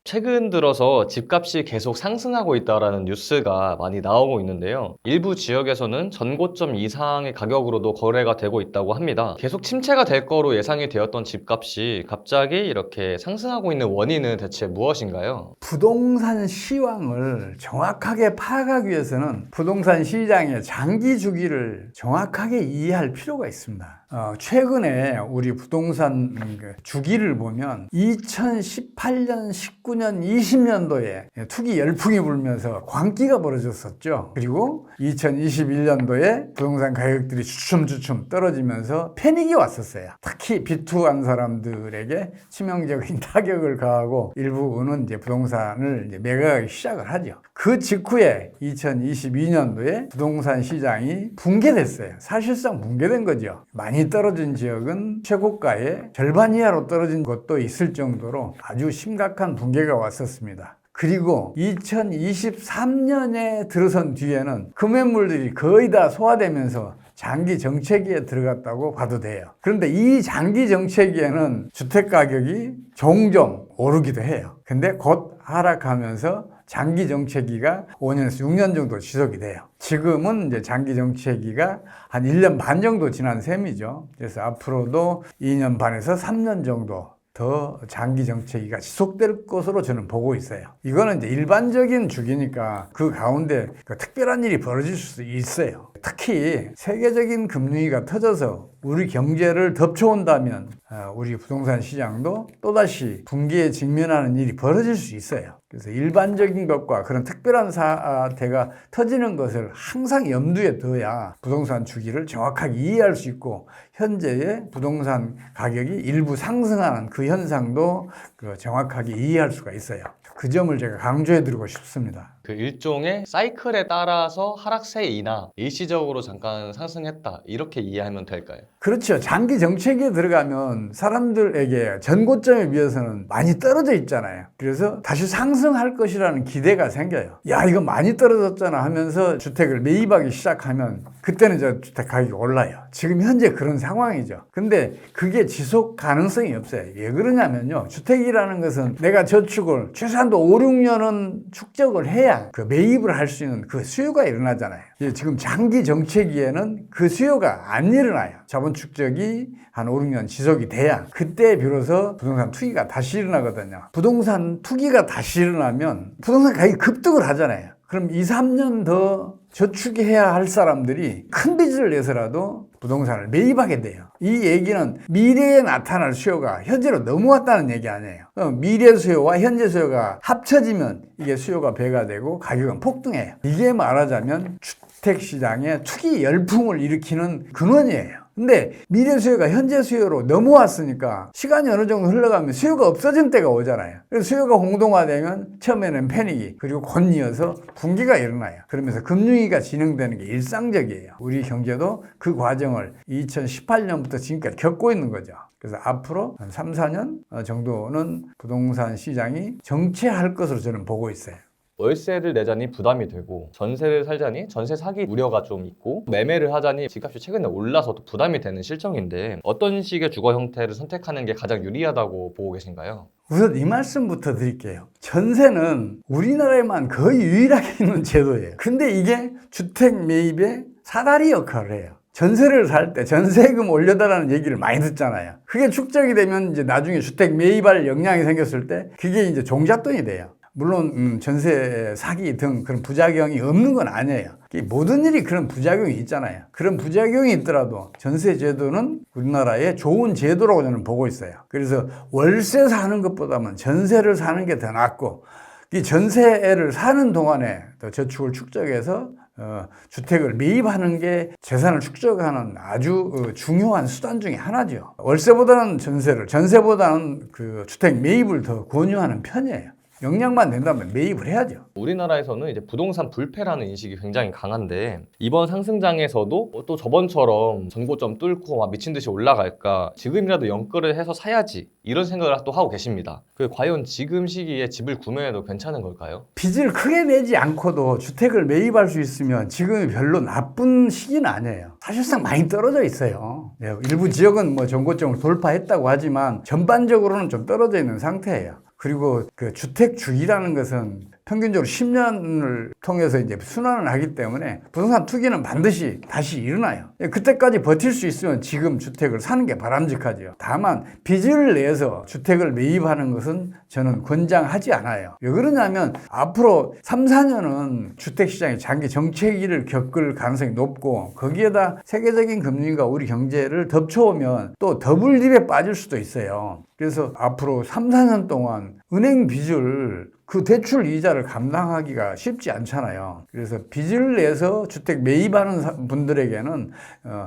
최근 들어서 집값이 계속 상승하고 있다는 뉴스가 많이 나오고 있는데요. 일부 지역에서는 전고점 이상의 가격으로도 거래가 되고 있다고 합니다. 계속 침체가 될 거로 예상이 되었던 집값이 갑자기 이렇게 상승하고 있는 원인은 대체 무엇인가요? 부동산 시황을 정확하게 파악하기 위해서는 부동산 시장의 장기 주기를 정확하게 이해할 필요가 있습니다. 최근에 우리 부동산 주기를 보면 2018년, 19년, 20년도에 투기 열풍이 불면서 광기가 벌어졌었죠. 그리고 2021년도에 부동산 가격들이 주춤주춤 떨어지면서 패닉이 왔었어요. 특히 비투한 사람들에게 치명적인 타격을 가하고 일부는 이제 부동산을 이제 매각하기 시작을 하죠. 그 직후에 2022년도에 부동산 시장이 붕괴됐어요. 사실상 붕괴된 거죠. 많이 떨어진 지역은 최고가의 절반 이하로 떨어진 곳도 있을 정도로 아주 심각한 붕괴가 왔었습니다. 그리고 2023년에 들어선 뒤에는 금매물들이 거의 다 소화되면서 장기 정체기에 들어갔다고 봐도 돼요. 그런데 이 장기 정체기에는 주택 가격이 종종 오르기도 해요. 근데 곧 하락하면서 장기 정체기가 5년에서 6년 정도 지속이 돼요. 지금은 이제 장기 정체기가 한 1년 반 정도 지난 셈이죠. 그래서 앞으로도 2년 반에서 3년 정도 더 장기 정체기가 지속될 것으로 저는 보고 있어요. 이거는 이제 일반적인 주기니까 그 가운데 특별한 일이 벌어질 수 있어요. 특히 세계적인 금융위기가 터져서 우리 경제를 덮쳐온다면 우리 부동산 시장도 또다시 붕괴에 직면하는 일이 벌어질 수 있어요. 그래서 일반적인 것과 그런 특별한 사태가 터지는 것을 항상 염두에 둬야 부동산 주기를 정확하게 이해할 수 있고 현재의 부동산 가격이 일부 상승하는 그 현상도 정확하게 이해할 수가 있어요. 그 점을 제가 강조해 드리고 싶습니다. 그 일종의 사이클에 따라서 하락세 인하, 일시적으로 잠깐 상승했다 이렇게 이해하면 될까요? 그렇죠. 장기 정책에 들어가면 사람들에게 전고점에 비해서는 많이 떨어져 있잖아요. 그래서 다시 상승할 것이라는 기대가 생겨요. 야, 이거 많이 떨어졌잖아 하면서 주택을 매입하기 시작하면 그때는 저 주택 가격이 올라요. 지금 현재 그런 상황이죠. 근데 그게 지속 가능성이 없어요. 왜 그러냐면요. 주택이라는 것은 내가 저축을 최소한도 5, 6년은 축적을 해야 그 매입을 할 수 있는 그 수요가 일어나잖아요. 지금 장기 정체기에는 그 수요가 안 일어나요. 자본 축적이 한 5, 6년 지속이 돼야 그때 비로소 부동산 투기가 다시 일어나거든요. 부동산 투기가 다시 일어나면 부동산 가격이 급등을 하잖아요. 그럼 2, 3년 더 저축해야 할 사람들이 큰 빚을 내서라도 부동산을 매입하게 돼요. 이 얘기는 미래에 나타날 수요가 현재로 넘어왔다는 얘기 아니에요. 미래 수요와 현재 수요가 합쳐지면 이게 수요가 배가 되고 가격은 폭등해요. 이게 말하자면 주택시장에 투기 열풍을 일으키는 근원이에요. 근데 미래 수요가 현재 수요로 넘어왔으니까 시간이 어느 정도 흘러가면 수요가 없어진 때가 오잖아요. 그래서 수요가 공동화되면 처음에는 패닉이 그리고 곧이어서 붕괴가 일어나요. 그러면서 금융위기가 진행되는 게 일상적이에요. 우리 경제도 그 과정을 2018년부터 지금까지 겪고 있는 거죠. 그래서 앞으로 한 3, 4년 정도는 부동산 시장이 정체할 것으로 저는 보고 있어요. 월세를 내자니 부담이 되고 전세를 살자니 전세 사기 우려가 좀 있고 매매를 하자니 집값이 최근에 올라서 또 부담이 되는 실정인데 어떤 식의 주거 형태를 선택하는 게 가장 유리하다고 보고 계신가요? 우선 이 말씀부터 드릴게요. 전세는 우리나라에만 거의 유일하게 있는 제도예요. 근데 이게 주택 매입의 사다리 역할을 해요. 전세를 살 때 전세금 올려달라는 얘기를 많이 듣잖아요. 그게 축적이 되면 이제 나중에 주택 매입할 역량이 생겼을 때 그게 이제 종잣돈이 돼요. 물론 전세 사기 등 그런 부작용이 없는 건 아니에요. 모든 일이 그런 부작용이 있잖아요. 그런 부작용이 있더라도 전세 제도는 우리나라의 좋은 제도라고 저는 보고 있어요. 그래서 월세 사는 것보다는 전세를 사는 게 더 낫고 이 전세를 사는 동안에 또 저축을 축적해서 주택을 매입하는 게 재산을 축적하는 아주 중요한 수단 중에 하나죠. 월세보다는 전세보다는 그 주택 매입을 더 권유하는 편이에요. 역량만 된다면 매입을 해야죠. 우리나라에서는 이제 부동산 불패라는 인식이 굉장히 강한데 이번 상승장에서도 또 저번처럼 전고점 뚫고 막 미친 듯이 올라갈까 지금이라도 연끌을 해서 사야지 이런 생각을 또 하고 계십니다. 과연 지금 시기에 집을 구매해도 괜찮은 걸까요? 빚을 크게 내지 않고도 주택을 매입할 수 있으면 지금이 별로 나쁜 시기는 아니에요. 사실상 많이 떨어져 있어요. 일부 지역은 뭐 전고점을 돌파했다고 하지만 전반적으로는 좀 떨어져 있는 상태예요. 그리고 그 주택 주기라는 것은 평균적으로 10년을 통해서 이제 순환을 하기 때문에 부동산 투기는 반드시 다시 일어나요. 그때까지 버틸 수 있으면 지금 주택을 사는 게 바람직하죠. 다만 빚을 내서 주택을 매입하는 것은 저는 권장하지 않아요. 왜 그러냐면 앞으로 3, 4년은 주택시장이 장기 정체기를 겪을 가능성이 높고 거기에다 세계적인 금융과 우리 경제를 덮쳐오면 또 더블딥에 빠질 수도 있어요. 그래서 앞으로 3, 4년 동안 은행 빚을 그 대출 이자를 감당하기가 쉽지 않잖아요. 그래서 빚을 내서 주택 매입하는 분들에게는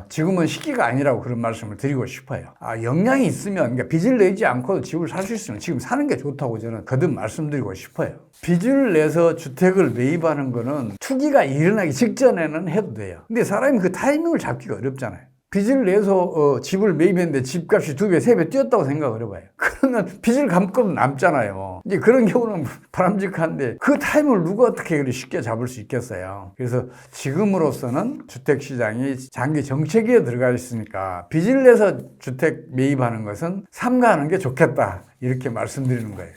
지금은 시기가 아니라고 그런 말씀을 드리고 싶어요. 역량이 있으면 그러니까 빚을 내지 않고도 집을 살 수 있으면 지금 사는 게 좋다고 저는 거듭 말씀드리고 싶어요. 빚을 내서 주택을 매입하는 거는 투기가 일어나기 직전에는 해도 돼요. 근데 사람이 그 타이밍을 잡기가 어렵잖아요. 빚을 내서 집을 매입했는데 집값이 2배, 3배 뛰었다고 생각을 해봐요. 그러면 빚을 감고 남잖아요. 이제 그런 경우는 바람직한데 그 타임을 누가 어떻게 그리 쉽게 잡을 수 있겠어요. 그래서 지금으로서는 주택시장이 장기 정체기에 들어가 있으니까 빚을 내서 주택 매입하는 것은 삼가하는 게 좋겠다. 이렇게 말씀드리는 거예요.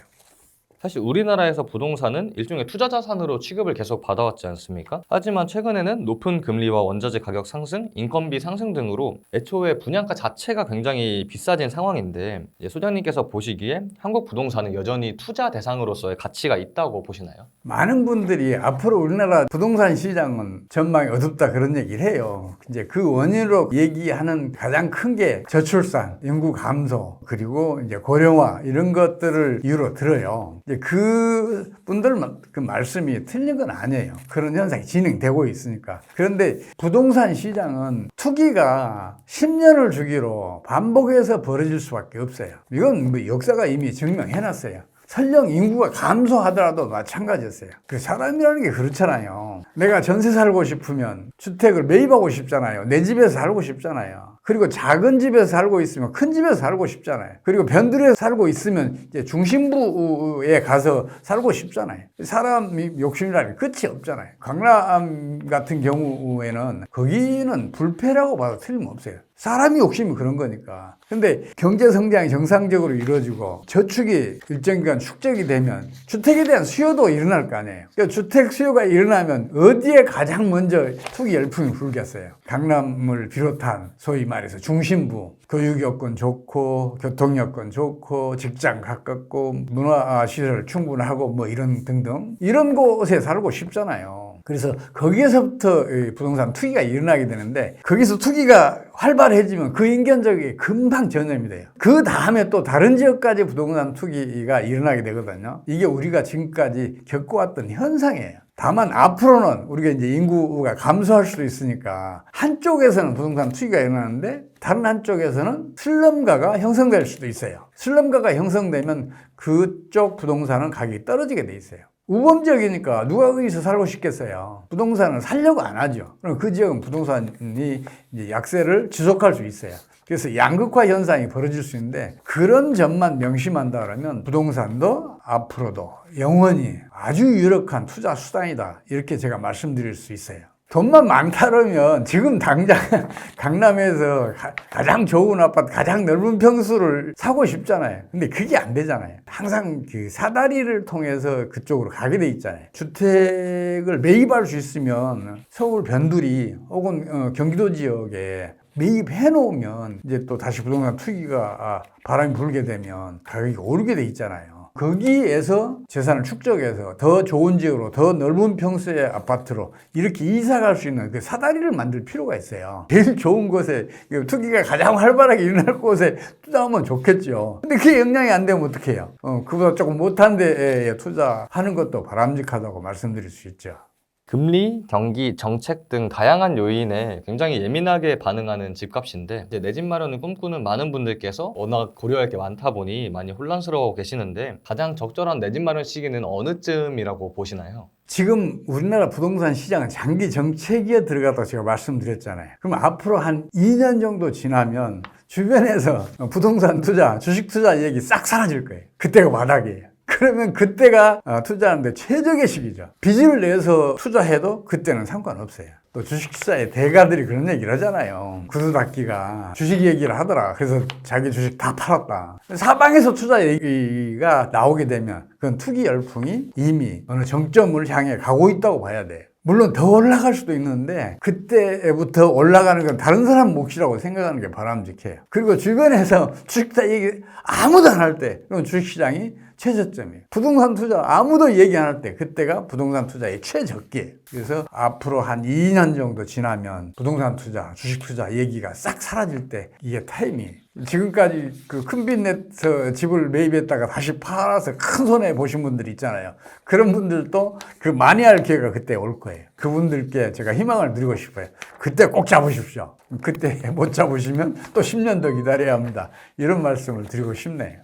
사실 우리나라에서 부동산은 일종의 투자 자산으로 취급을 계속 받아왔지 않습니까? 하지만 최근에는 높은 금리와 원자재 가격 상승, 인건비 상승 등으로 애초에 분양가 자체가 굉장히 비싸진 상황인데 소장님께서 보시기에 한국 부동산은 여전히 투자 대상으로서의 가치가 있다고 보시나요? 많은 분들이 앞으로 우리나라 부동산 시장은 전망이 어둡다 그런 얘기를 해요. 이제 그 원인으로 얘기하는 가장 큰 게 저출산, 인구 감소, 그리고 이제 고령화 이런 것들을 이유로 들어요. 이제 그 분들 그 말씀이 틀린 건 아니에요. 그런 현상이 진행되고 있으니까. 그런데 부동산 시장은 투기가 10년을 주기로 반복해서 벌어질 수밖에 없어요. 이건 뭐 역사가 이미 증명해놨어요. 설령 인구가 감소하더라도 마찬가지였어요. 그 사람이라는 게 그렇잖아요. 내가 전세 살고 싶으면 주택을 매입하고 싶잖아요. 내 집에서 살고 싶잖아요. 그리고 작은 집에서 살고 있으면 큰 집에서 살고 싶잖아요. 그리고 변두리에 살고 있으면 이제 중심부에 가서 살고 싶잖아요. 사람이 욕심이라는 게 끝이 없잖아요. 강남 같은 경우에는 거기는 불패라고 봐도 틀림없어요. 사람이 욕심이 그런 거니까. 근데 경제 성장이 정상적으로 이루어지고 저축이 일정 기간 축적이 되면 주택에 대한 수요도 일어날 거 아니에요. 그러니까 주택 수요가 일어나면 어디에 가장 먼저 투기 열풍이 불겠어요. 강남을 비롯한 소위 말해서 중심부, 교육 여건 좋고 교통 여건 좋고 직장 가깝고 문화 시설 충분하고 뭐 이런 등등 이런 곳에 살고 싶잖아요. 그래서 거기에서부터 부동산 투기가 일어나게 되는데 거기서 투기가 활발해지면 그 인견적이 금방 전염이 돼요. 그 다음에 또 다른 지역까지 부동산 투기가 일어나게 되거든요. 이게 우리가 지금까지 겪어왔던 현상이에요. 다만 앞으로는 우리가 이제 인구가 감소할 수도 있으니까 한쪽에서는 부동산 투기가 일어나는데 다른 한쪽에서는 슬럼가가 형성될 수도 있어요. 슬럼가가 형성되면 그쪽 부동산은 가격이 떨어지게 돼 있어요. 우범지역이니까 누가 거기서 살고 싶겠어요. 부동산을 살려고 안 하죠. 그럼 그 지역은 부동산이 이제 약세를 지속할 수 있어요. 그래서 양극화 현상이 벌어질 수 있는데 그런 점만 명심한다 그러면 부동산도 앞으로도 영원히 아주 유력한 투자 수단이다. 이렇게 제가 말씀드릴 수 있어요. 돈만 많다 그러면 지금 당장 강남에서 가장 좋은 아파트, 가장 넓은 평수를 사고 싶잖아요. 근데 그게 안 되잖아요. 항상 그 사다리를 통해서 그쪽으로 가게 돼 있잖아요. 주택을 매입할 수 있으면 서울 변두리 혹은 경기도 지역에 매입해 놓으면 이제 또 다시 부동산 투기가 바람이 불게 되면 가격이 오르게 돼 있잖아요. 거기에서 재산을 축적해서 더 좋은 지역으로 더 넓은 평수의 아파트로 이렇게 이사 갈 수 있는 그 사다리를 만들 필요가 있어요. 제일 좋은 곳에 투기가 가장 활발하게 일어날 곳에 투자하면 좋겠죠. 근데 그게 영향이 안 되면 어떡해요? 그보다 조금 못한 데에 투자하는 것도 바람직하다고 말씀드릴 수 있죠. 금리, 경기, 정책 등 다양한 요인에 굉장히 예민하게 반응하는 집값인데 내 집 마련을 꿈꾸는 많은 분들께서 워낙 고려할 게 많다 보니 많이 혼란스러워 계시는데 가장 적절한 내 집 마련 시기는 어느쯤이라고 보시나요? 지금 우리나라 부동산 시장은 장기 정체기에 들어갔다고 제가 말씀드렸잖아요. 그럼 앞으로 한 2년 정도 지나면 주변에서 부동산 투자, 주식 투자 얘기 싹 사라질 거예요. 그때가 바닥이에요. 그러면 그때가 투자하는데 최적의 시기죠. 빚을 내서 투자해도 그때는 상관없어요. 또 주식투자의 대가들이 그런 얘기를 하잖아요. 구두 닦기가 주식 얘기를 하더라. 그래서 자기 주식 다 팔았다. 사방에서 투자 얘기가 나오게 되면 그건 투기 열풍이 이미 어느 정점을 향해 가고 있다고 봐야 돼요. 물론 더 올라갈 수도 있는데 그때부터 올라가는 건 다른 사람 몫이라고 생각하는 게 바람직해요. 그리고 주변에서 주식투자 얘기 아무도 안 할 때 그럼 주식시장이 최저점이에요. 부동산 투자 아무도 얘기 안 할 때 그때가 부동산 투자의 최저기예요. 그래서 앞으로 한 2년 정도 지나면 부동산 투자, 주식 투자 얘기가 싹 사라질 때 이게 타이밍이에요. 지금까지 그 큰 빚 내서 집을 매입했다가 다시 팔아서 큰 손해 보신 분들 있잖아요. 그런 분들도 그 만회할 기회가 그때 올 거예요. 그분들께 제가 희망을 드리고 싶어요. 그때 꼭 잡으십시오. 그때 못 잡으시면 또 10년 더 기다려야 합니다. 이런 말씀을 드리고 싶네요.